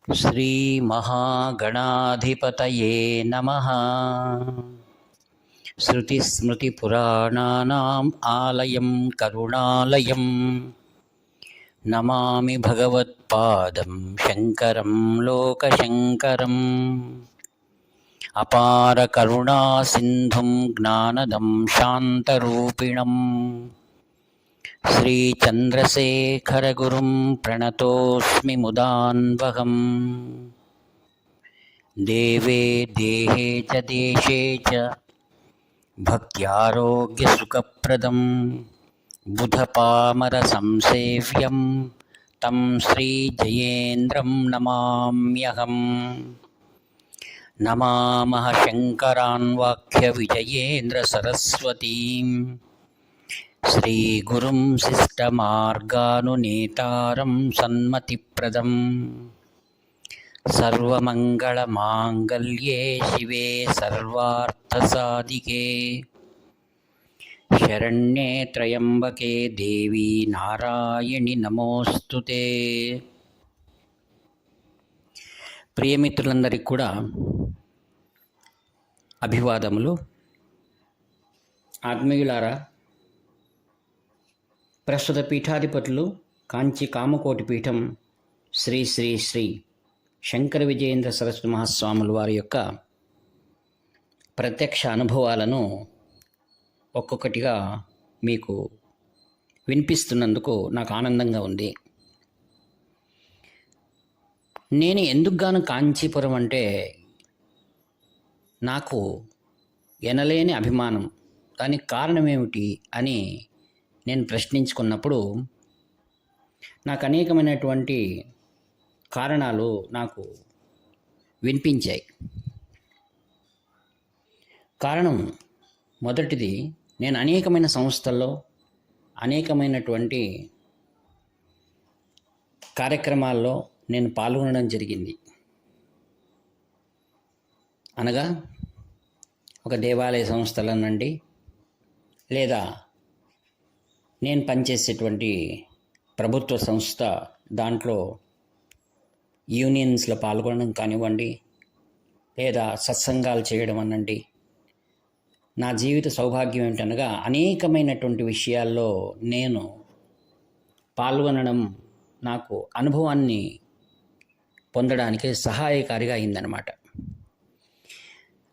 श्रीमहागणाधिपतये नमः। श्रुतिस्मृतिपुराणानाम् आलयं करुणालयं नमामि भगवत्पादं शङ्करं लोकशङ्करम्। अपारकरुणासिन्धुं ज्ञानदं शान्तरूपिणम् श्रीचन्द्रशेखरगुरुं प्रणतोऽस्मि मुदान्वहम्। देवे देहे च देशे च भक्त्यारोग्यसुखप्रदं बुधपामरसंसेव्यं तं श्रीजयेन्द्रं नमाम्यहम्। नमामः शङ्करान् वाक्यविजयेन्द्रसरस्वतीं श्रीगुरुं शिष्टमार्गानुनेतारं सन्मतिप्रदम्। सर्वमङ्गलमाङ्गल्ये शिवे सर्वार्थसाधिके शरण्ये त्र्यम्बके देवी नारायणि नमोस्तुते। ప్రియమిత్రులందరికీ కూడా అభివాదములు. ఆత్మీయులారా, ప్రస్తుత పీఠాధిపతులు కాంచి కామకోటి పీఠం శ్రీ శ్రీ శ్రీ శంకర విజయేంద్ర సరస్వతి మహాస్వాముల వారి యొక్క ప్రత్యక్ష అనుభవాలను ఒక్కొక్కటిగా మీకు వినిపిస్తున్నందుకు నాకు ఆనందంగా ఉంది. నేను ఎందుకుగాను కాంచీపురం అంటే నాకు ఎనలేని అభిమానం. దానికి కారణం ఏమిటి అని నేను ప్రశ్నించుకున్నప్పుడు నాకు అనేకమైనటువంటి కారణాలు నాకు వినిపించాయి. కారణం మొదటిది, నేను అనేకమైన సంస్థల్లో అనేకమైనటువంటి కార్యక్రమాల్లో నేను పాల్గొనడం జరిగింది. అనగా ఒక దేవాలయ సంస్థలనండి, లేదా నేను పనిచేసేటువంటి ప్రభుత్వ సంస్థ దాంట్లో యూనియన్స్లో పాల్గొనడం కానివ్వండి, లేదా సత్సంగాలు చేయడం అనండి. నా జీవిత సౌభాగ్యం ఏమిటనగా అనేకమైనటువంటి విషయాల్లో నేను పాల్గొనడం నాకు అనుభవాన్ని పొందడానికి సహాయకారిగా అయిందనమాట.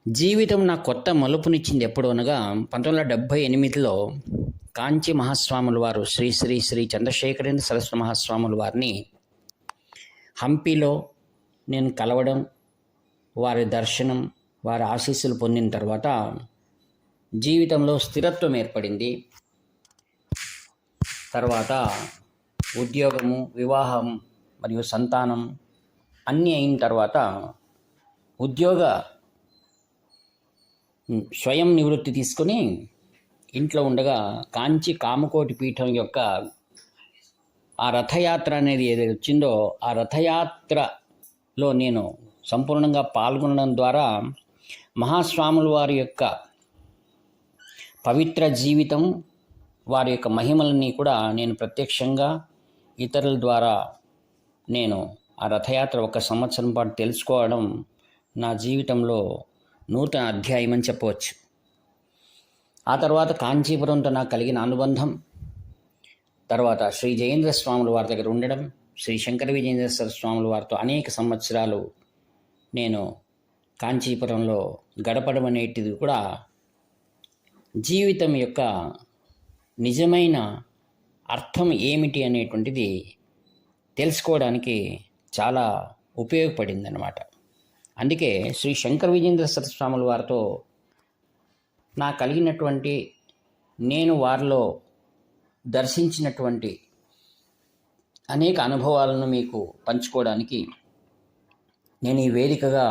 జీవితం నాకు కొత్త మలుపునిచ్చింది ఎప్పుడు అనగా 1978లో కాంచి మహాస్వాముల వారు శ్రీ శ్రీ శ్రీ చంద్రశేఖరేంద్ర సరస్వతి మహాస్వాముల వారిని హంపీలో నేను కలవడం, వారి దర్శనం, వారి ఆశీస్సులు పొందిన తర్వాత జీవితంలో స్థిరత్వం ఏర్పడింది. తర్వాత ఉద్యోగము, వివాహం మరియు సంతానం అన్నీ అయిన తర్వాత ఉద్యోగ స్వయం నివృత్తి తీసుకొని ఇంట్లో ఉండగా కాంచి కామకోటి పీఠం యొక్క ఆ రథయాత్ర అనేది ఏదైతే వచ్చిందో ఆ రథయాత్రలో నేను సంపూర్ణంగా పాల్గొనడం ద్వారా మహాస్వాముల వారి యొక్క పవిత్ర జీవితం, వారి యొక్క మహిమలని కూడా నేను ప్రత్యక్షంగా ఇతరుల ద్వారా నేను ఆ రథయాత్ర 1 సంవత్సరం పాటు తెలుసుకోవడం నా జీవితంలో నూతన అధ్యాయం అని చెప్పవచ్చు. ఆ తర్వాత కాంచీపురంతో నాకు కలిగిన అనుబంధం, తర్వాత శ్రీ జయేంద్ర స్వాముల వారి దగ్గర ఉండడం, శ్రీ శంకర విజయేంద్ర స్వాముల వారితో అనేక సంవత్సరాలు నేను కాంచీపురంలో గడపడం అనేటిది కూడా జీవితం యొక్క నిజమైన అర్థం ఏమిటి అనేటువంటిది తెలుసుకోవడానికి చాలా ఉపయోగపడిందన్నమాట. అందుకే శ్రీ శంకర విజయేంద్ర సరస్వతి స్వాముల వారితో నాకు కలిగినటువంటి, నేను వారిలో దర్శించినటువంటి అనేక అనుభవాలను మీకు పంచుకోవడానికి నేను ఈ వేదికగా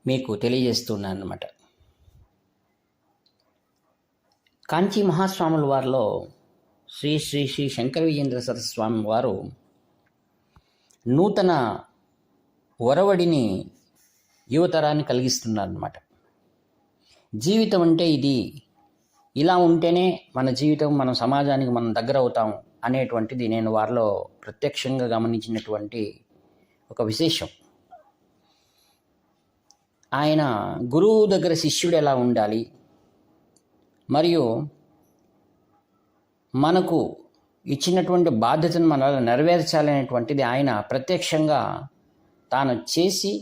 మీకు తెలియజేస్తున్నాను అన్నమాట. కాంచి మహాస్వాముల వారిలో శ్రీ శ్రీ శ్రీ శంకర విజయేంద్ర సరస్వతి స్వామి వారు నూతన ఒరవడిని యువతరాన్ని కలిగిస్తున్నారన్నమాట. జీవితం అంటే ఇది, ఇలా ఉంటేనే మన జీవితం, మన సమాజానికి మనం దగ్గర అవుతాం అనేటువంటిది నేను వారిలో ప్రత్యక్షంగా గమనించినటువంటి ఒక విశేషం. ఆయన గురువు దగ్గర శిష్యుడు ఎలా ఉండాలి, మరియు మనకు ఇచ్చినటువంటి బాధ్యతను మనం నెరవేర్చాలనేటువంటిది ఆయన ప్రత్యక్షంగా తాను చేసి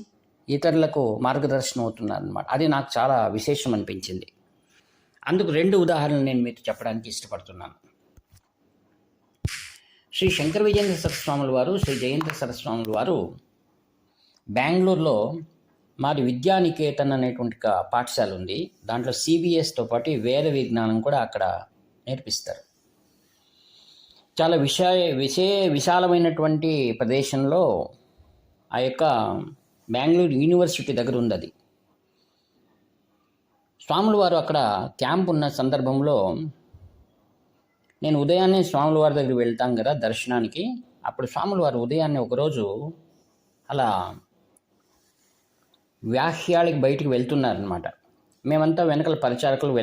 ఇతరులకు మార్గదర్శనం అవుతున్నారన్నమాట. అది నాకు చాలా విశేషం అనిపించింది. అందుకు 2 ఉదాహరణలు నేను మీతో చెప్పడానికి ఇష్టపడుతున్నాను. శ్రీ శంకర విజయేంద్ర సరస్వాముల వారు, శ్రీ జయేంద్ర సరస్వాముల వారు బెంగళూరులో మాది విద్యానికేతన్ అనేటువంటి పాఠశాల ఉంది. దాంట్లో సిబిఎస్తో పాటు వేద విజ్ఞానం కూడా అక్కడ నేర్పిస్తారు. చాలా విశాలమైనటువంటి ప్రదేశంలో ఆ యొక్క బెంగళూరు యూనివర్సిటీ దగ్గర ఉంది అది. స్వాముల వారు అక్కడ క్యాంప్ ఉన్న సందర్భంలో నేను ఉదయాన్నే స్వాముల వారి దగ్గరికి వెళ్తాం కదా దర్శనానికి. అప్పుడు స్వాముల వారు ఉదయాన్నే ఒకరోజు అలా వ్యాహ్యాలకి బయటికి వెళ్తున్నారనమాట. మేమంతా వెనకాల పరిచారకులు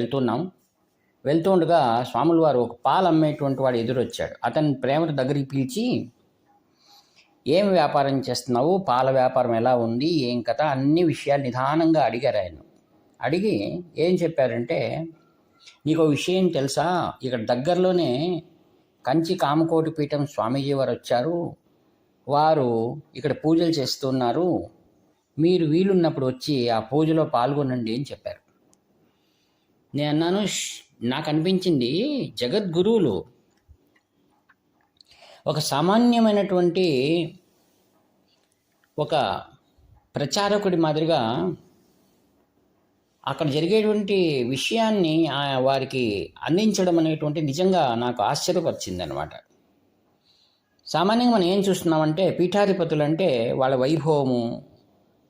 వెళ్తూ ఉండగా స్వాముల వారు ఒక పాలు అమ్మేటువంటి వాడు ఎదురొచ్చాడు. అతని ప్రేమతో దగ్గరికి పిలిచి, ఏం వ్యాపారం చేస్తున్నావు, పాల వ్యాపారం ఎలా ఉంది, ఏం కథ, అన్ని విషయాలు నిదానంగా అడిగారు. ఆయన అడిగి ఏం చెప్పారంటే, నీకు విషయం తెలుసా, ఇక్కడ దగ్గరలోనే కంచి కామకోటి పీఠం స్వామీజీ వారు వచ్చారు, వారు ఇక్కడ పూజలు చేస్తున్నారు, మీరు వీలున్నప్పుడు వచ్చి ఆ పూజలో పాల్గొనండి అని చెప్పారు. నేను అన్నాను, నాకు అనిపించింది జగద్గురువులు ఒక సామాన్యమైనటువంటి ఒక ప్రచారకుడి మాదిరిగా అక్కడ జరిగేటువంటి విషయాన్ని వారికి అందించడం అనేటువంటి నిజంగా నాకు ఆశ్చర్యపరిచింది అనమాట. సామాన్యంగా మనం ఏం చూస్తున్నామంటే పీఠాధిపతులు అంటే వాళ్ళ వైభవము,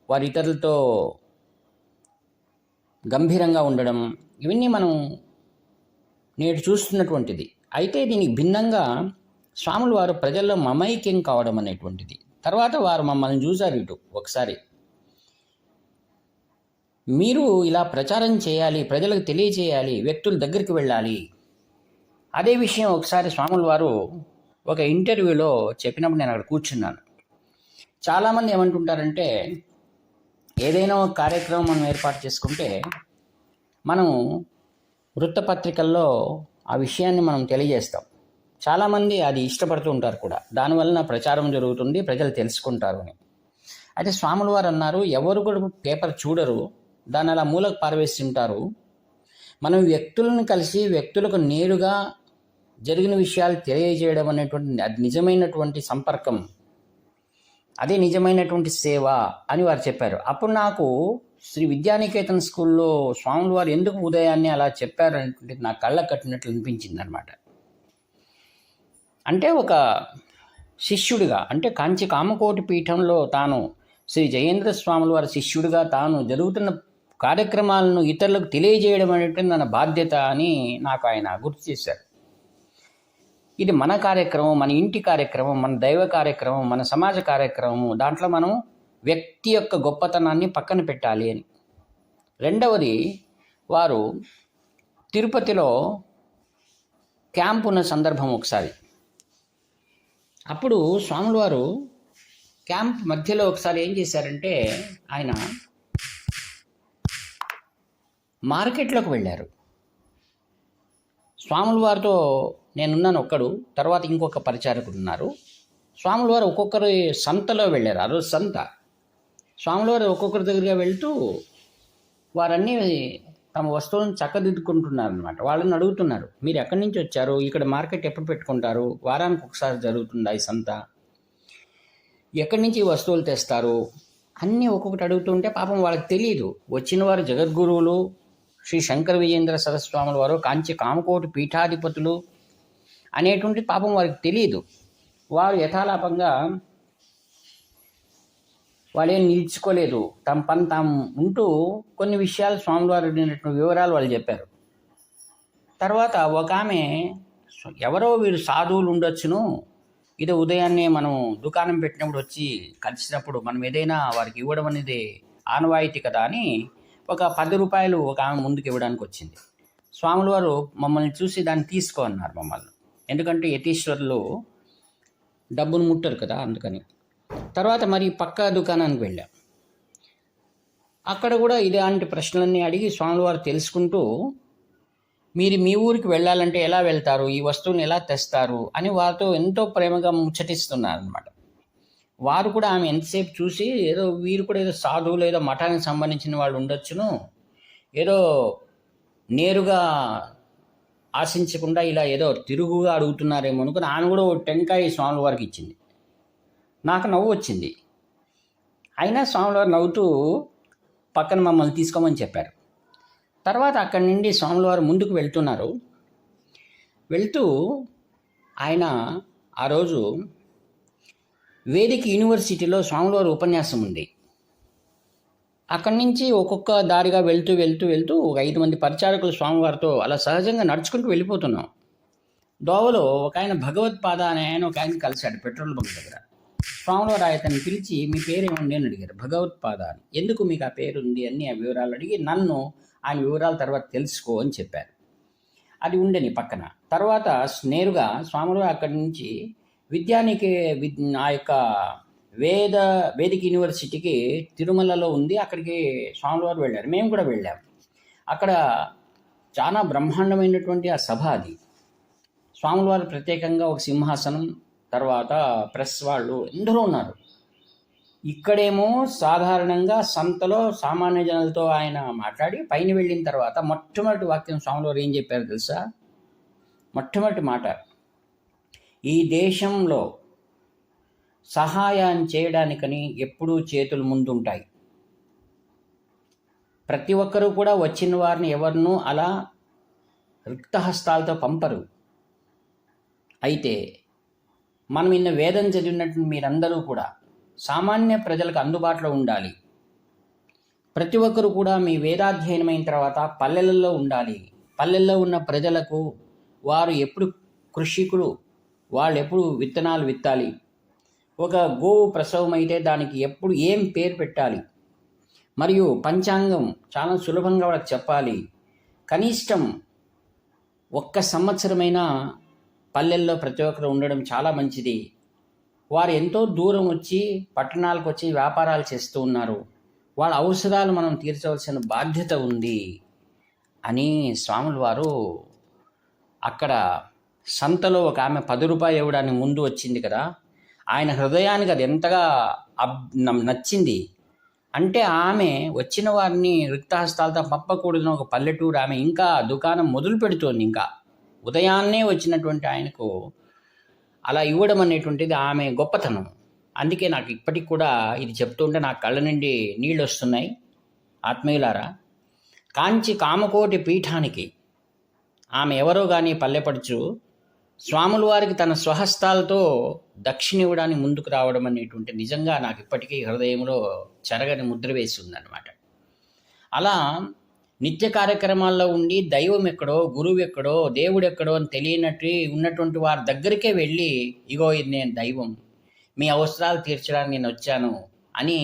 వారి ఇతరులతో గంభీరంగా ఉండడం, ఇవన్నీ మనం నేడు చూస్తున్నటువంటిది. అయితే దీనికి భిన్నంగా స్వాములు వారు ప్రజల్లో మమైక్యం కావడం అనేటువంటిది. తర్వాత వారు మమ్మల్ని చూశారు ఇటు ఒకసారి, మీరు ఇలా ప్రచారం చేయాలి, ప్రజలకు తెలియజేయాలి, వ్యక్తుల దగ్గరికి వెళ్ళాలి. అదే విషయం ఒకసారి స్వాముల వారు ఒక ఇంటర్వ్యూలో చెప్పినప్పుడు నేను అక్కడ కూర్చున్నాను. చాలామంది ఏమంటుంటారంటే, ఏదైనా ఒక కార్యక్రమం మనం ఏర్పాటు చేసుకుంటే మనం వృత్తపత్రికల్లో ఆ విషయాన్ని మనం తెలియజేస్తాం. చాలామంది అది ఇష్టపడుతూ ఉంటారు కూడా, దానివలన ప్రచారం జరుగుతుంది, ప్రజలు తెలుసుకుంటారు అని. అయితే స్వాముల వారు అన్నారు, ఎవరు కూడా పేపర్ చూడరు, దాన్ని అలా మూలకు పారవేసి ఉంటారు. మనం వ్యక్తులను కలిసి వ్యక్తులకు నేరుగా జరిగిన విషయాలు తెలియజేయడం అనేటువంటి అది నిజమైనటువంటి సంపర్కం, అదే నిజమైనటువంటి సేవ అని వారు చెప్పారు. అప్పుడు నాకు శ్రీ విద్యానికేతన్ స్కూల్లో స్వాముల వారు ఎందుకు ఉదయాన్నే అలా చెప్పారు అనేటువంటిది నా కళ్ళ కట్టినట్లు అనిపించింది అనమాట. అంటే ఒక శిష్యుడిగా, అంటే కంచి కామకోటి పీఠంలో తాను శ్రీ జయేంద్ర స్వాముల వారి శిష్యుడిగా తాను జరుగుతున్న కార్యక్రమాలను ఇతరులకు తెలియజేయడం అనేటువంటి నా బాధ్యత అని నాకు ఆయన గుర్తు చేశారు. ఇది మన కార్యక్రమం, మన ఇంటి కార్యక్రమం, మన దైవ కార్యక్రమం, మన సమాజ కార్యక్రమము. దాంట్లో మనం వ్యక్తి యొక్క గొప్పతనాన్ని పక్కన పెట్టాలి అని. రెండవది, వారు తిరుపతిలో క్యాంప్ ఉన్న సందర్భం ఒకసారి. అప్పుడు స్వాముల వారు క్యాంప్ మధ్యలో ఒకసారి ఏం చేశారంటే, ఆయన మార్కెట్లోకి వెళ్ళారు. స్వాముల వారితో నేనున్నాను ఒక్కడు, తర్వాత ఇంకొక పరిచారకుడు ఉన్నారు. స్వాముల వారు ఒక్కొక్కరు సంతలో వెళ్ళారు. ఆ రోజు సంత. స్వాముల వారు ఒక్కొక్కరి దగ్గరగా వెళ్తూ వారన్నీ తమ వస్తువులను చక్కదిద్దుకుంటున్నారు అనమాట. వాళ్ళని అడుగుతున్నారు, మీరు ఎక్కడి నుంచి వచ్చారు, ఇక్కడ మార్కెట్ ఎప్పుడు పెట్టుకుంటారు, వారానికి ఒకసారి జరుగుతుందా ఈ సంత, ఎక్కడి నుంచి వస్తువులు తెస్తారు, అన్నీ ఒక్కొక్కటి అడుగుతుంటే పాపం వాళ్ళకి తెలియదు. వచ్చిన వారు జగద్గురువులు శ్రీ శంకర విజయేంద్ర సరస్వాముల వారు, కాంచి కామకోటి పీఠాధిపతులు అనేటువంటి పాపం వారికి తెలియదు. వారు యథాలాపంగా వాళ్ళేం నిలుచుకోలేదు, తమ పని తాము ఉంటూ కొన్ని విషయాలు స్వామివారు అడిగినటువంటి వివరాలు వాళ్ళు చెప్పారు. తర్వాత ఒక ఆమె, ఎవరో వీరు సాధువులు ఉండొచ్చును, ఇది ఉదయాన్నే మనం దుకాణం పెట్టినప్పుడు వచ్చి కలిసినప్పుడు మనం ఏదైనా వారికి ఇవ్వడం అనేది ఆనవాయితీ కదా అని ఒక 10 రూపాయలు ఒక ఆమె ముందుకు ఇవ్వడానికి వచ్చింది. స్వాముల వారు మమ్మల్ని చూసి దాన్ని తీసుకో అన్నారు మమ్మల్ని. ఎందుకంటే యతీశ్వరులు డబ్బును ముట్టరు కదా, అందుకని. తర్వాత మరి పక్క దుకాణానికి వెళ్ళాం. అక్కడ కూడా ఇలాంటి ప్రశ్నలన్నీ అడిగి స్వామివారు తెలుసుకుంటూ, మీరు మీ ఊరికి వెళ్ళాలంటే ఎలా వెళ్తారు, ఈ వస్తువుని ఎలా తెస్తారు అని వారితో ఎంతో ప్రేమగా ముచ్చటిస్తున్నారనమాట. వారు కూడా ఆమె ఎంతసేపు చూసి ఏదో వీరు కూడా ఏదో సాధువులు ఏదో మఠానికి సంబంధించిన వాళ్ళు ఉండొచ్చును, ఏదో నేరుగా ఆశించకుండా ఇలా ఏదో తిరుగుగా అడుగుతున్నారేమో అనుకుని ఆమె కూడా ఓ టెంకాయ స్వాముల వారికి ఇచ్చింది. నాకు నవ్వు వచ్చింది. అయినా స్వాముల వారు నవ్వుతూ పక్కన మమ్మల్ని తీసుకోమని చెప్పారు. తర్వాత అక్కడి నుండి స్వాముల వారు ముందుకు వెళ్తూ ఆయన ఆ రోజు వేదిక యూనివర్సిటీలో స్వాముల వారి ఉపన్యాసం ఉంది. అక్కడి నుంచి ఒక్కొక్క దారిగా వెళ్తూ ఒక 5 మంది పరిచారకులు స్వామివారితో అలా సహజంగా నడుచుకుంటూ వెళ్ళిపోతున్నాం. దోవలో ఒక ఆయన భగవత్పాద అనే ఆయన ఒక ఆయన కలిశాడు పెట్రోల్ బంక్ దగ్గర. స్వామివారు ఆయనని పిలిచి, మీ పేరేమండి అని అడిగారు. భగవత్పాద అని. ఎందుకు మీకు ఆ పేరు ఉంది అని ఆ వివరాలు అడిగి, నన్ను ఆయన వివరాల తర్వాత తెలుసుకో అని చెప్పారు. అది ఉండని పక్కన. తర్వాత నేరుగా స్వామివారు అక్కడి నుంచి ఆ యొక్క వేదిక యూనివర్సిటీకి తిరుమలలో ఉంది, అక్కడికి స్వామివారు వెళ్ళారు. మేము కూడా వెళ్ళాం. అక్కడ చాలా బ్రహ్మాండమైనటువంటి ఆ సభ అది. స్వామివారు ప్రత్యేకంగా ఒక సింహాసనం, తర్వాత ప్రెస్ వాళ్ళు ఎందరో ఉన్నారు. ఇక్కడేమో సాధారణంగా సంతలో సామాన్య జనులతో ఆయన మాట్లాడి పైన వెళ్ళిన తర్వాత మొట్టమొదటి వాక్యం స్వామివారు ఏం చెప్పారు తెలుసా? మొట్టమొదటి మాట, ఈ దేశంలో సహాయం చేయడానికని ఎప్పుడూ చేతులు ముందుంటాయి. ప్రతి ఒక్కరూ కూడా వచ్చిన వారిని ఎవరినూ అలా రిక్తహస్తాలతో పంపరు. అయితే మనం ఇన్న వేదం చదివినట్టు మీరందరూ కూడా సామాన్య ప్రజలకు అందుబాటులో ఉండాలి. ప్రతి ఒక్కరు కూడా మీ వేదాధ్యయనమైన తర్వాత పల్లెలలో ఉండాలి. పల్లెల్లో ఉన్న ప్రజలకు వారు ఎప్పుడు కృషికులు, వాళ్ళు ఎప్పుడు విత్తనాలు విత్తాలి, ఒక గోవు ప్రసవం అయితే దానికి ఎప్పుడు ఏం పేరు పెట్టాలి, మరియు పంచాంగం చాలా సులభంగా వాళ్ళకి చెప్పాలి. కనిష్టం 1 సంవత్సరమైనా పల్లెల్లో ప్రతి ఒక్కరు ఉండడం చాలా మంచిది. వారు ఎంతో దూరం వచ్చి పట్టణాలకు వచ్చి వ్యాపారాలు చేస్తూ ఉన్నారు. వాళ్ళ అవసరాలు మనం తీర్చవలసిన బాధ్యత ఉంది అని స్వాముల వారు అక్కడ సంతలో ఒక ఆమె 10 రూపాయలు ఇవ్వడానికి ముందు వచ్చింది కదా, ఆయన హృదయానికి అది ఎంతగా నచ్చింది అంటే, ఆమె వచ్చిన వారిని రిక్తహస్తాలతో పంపకూడదని ఒక పల్లెటూరు ఆమె ఇంకా దుకాణం మొదలు పెడుతోంది. ఇంకా ఉదయాన్నే వచ్చినటువంటి ఆయనకు అలా ఇవ్వడం అనేటువంటిది ఆమె గొప్పతనం. అందుకే నాకు ఇప్పటికి కూడా ఇది చెప్తుంటే నాకు కళ్ళ నుండి నీళ్ళు వస్తున్నాయి. ఆత్మీయులారా, కాంచి కామకోటి పీఠానికి ఆమె ఎవరో కానీ పల్లెపడుచు స్వాముల వారికి తన స్వహస్తాలతో దక్షిణ ఇవ్వడానికి ముందుకు రావడం అనేటువంటి నిజంగా నాకు ఇప్పటికీ హృదయంలో చెరగని ముద్ర వేసి ఉందన్నమాట. అలా నిత్య కార్యక్రమాల్లో ఉండి దైవం ఎక్కడో, గురువు ఎక్కడో, దేవుడు ఎక్కడో అని తెలియనట్టు ఉన్నటువంటి వారి దగ్గరికే వెళ్ళి, ఇగో ఇది నేను దైవం, మీ అవసరాలు తీర్చడానికి నేను వచ్చాను అని,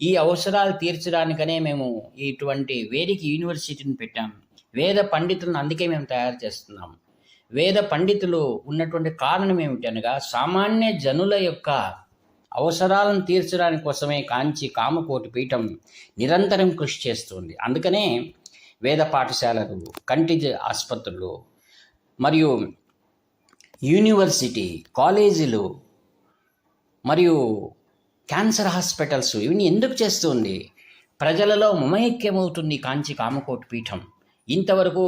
ఈ అవసరాలు తీర్చడానికనే మేము ఇటువంటి వేదిక యూనివర్సిటీని పెట్టాం. వేద పండితులను అందుకే మేము తయారు చేస్తున్నాం. వేద పండితులు ఉన్నటువంటి కారణం ఏమిటనగా, సామాన్య జనుల యొక్క అవసరాలను తీర్చడానికి కోసమే కాంచి కామకోటి పీఠం నిరంతరం కృషి చేస్తుంది. అందుకనే వేద పాఠశాలలు, కంటి ఆసుపత్రులు, మరియు యూనివర్సిటీ, కాలేజీలు, మరియు క్యాన్సర్ హాస్పిటల్స్ ఇవన్నీ ఎందుకు చేస్తుంది? ప్రజలలో మమైక్యమవుతుంది కాంచి కామకోటి పీఠం. ఇంతవరకు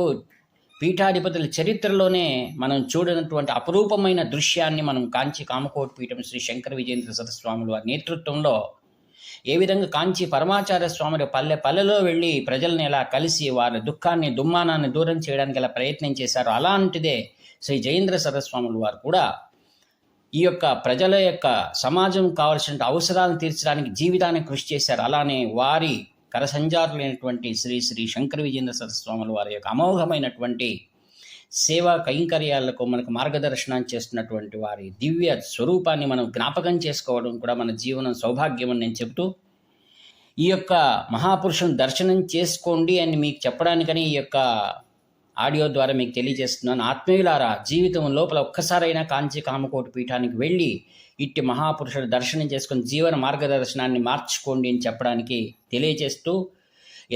పీఠాధిపతుల చరిత్రలోనే మనం చూడనటువంటి అపురూపమైన దృశ్యాన్ని మనం కాంచి కామకోటి పీఠం శ్రీ శంకర విజయేంద్ర సరస్వాములు వారి నేతృత్వంలో ఏ విధంగా కాంచి పరమాచార్య స్వాములు పల్లెలో వెళ్ళి ప్రజల్ని ఎలా కలిసి వారి దుఃఖాన్ని, దుమ్మానాన్ని దూరం చేయడానికి ఎలా ప్రయత్నం చేశారో, అలాంటిదే శ్రీ జయేంద్ర సరస్వాములు వారు కూడా ఈ యొక్క ప్రజల యొక్క సమాజం కావాల్సిన అవసరాలను తీర్చడానికి జీవితాన్ని కృషి చేశారు. అలానే వారి కరసంజారులైనటువంటి శ్రీ శ్రీ శంకర విజయేంద్ర సరస్వాముల వారి యొక్క అమోఘమైనటువంటి సేవా కైంకర్యాలకు మనకు మార్గదర్శనం చేస్తున్నటువంటి వారి దివ్య స్వరూపాన్ని మనం జ్ఞాపకం చేసుకోవడం కూడా మన జీవనం సౌభాగ్యం అని నేను చెబుతూ, ఈ యొక్క మహాపురుషుని దర్శనం చేసుకోండి అని మీకు చెప్పడానికని ఈ యొక్క ఆడియో ద్వారా మీకు తెలియజేస్తున్నాను. ఆత్మీయులారా, జీవితం లోపల ఒక్కసారైనా కాంచి కామకోటి పీఠానికి వెళ్ళి ఇట్టి మహాపురుషుడు దర్శనం చేసుకుని జీవన మార్గదర్శనాన్ని మార్చుకోండి అని చెప్పడానికి తెలియజేస్తూ,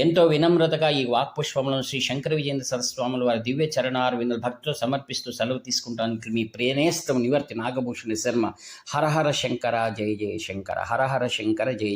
ఎంతో వినమ్రతగా ఈ వాక్పుష్పములను శ్రీ శంకర విజయేంద్ర సరస్వాముల వారి దివ్య చరణారు విందుల భక్తితో సమర్పిస్తూ సెలవు తీసుకుంటానికి మీ ప్రేనేస్తం నివర్తి నాగభూషణ శర్మ. హరహర శంకర జయ జయ శంకర, హరహర శంకర జయ జయ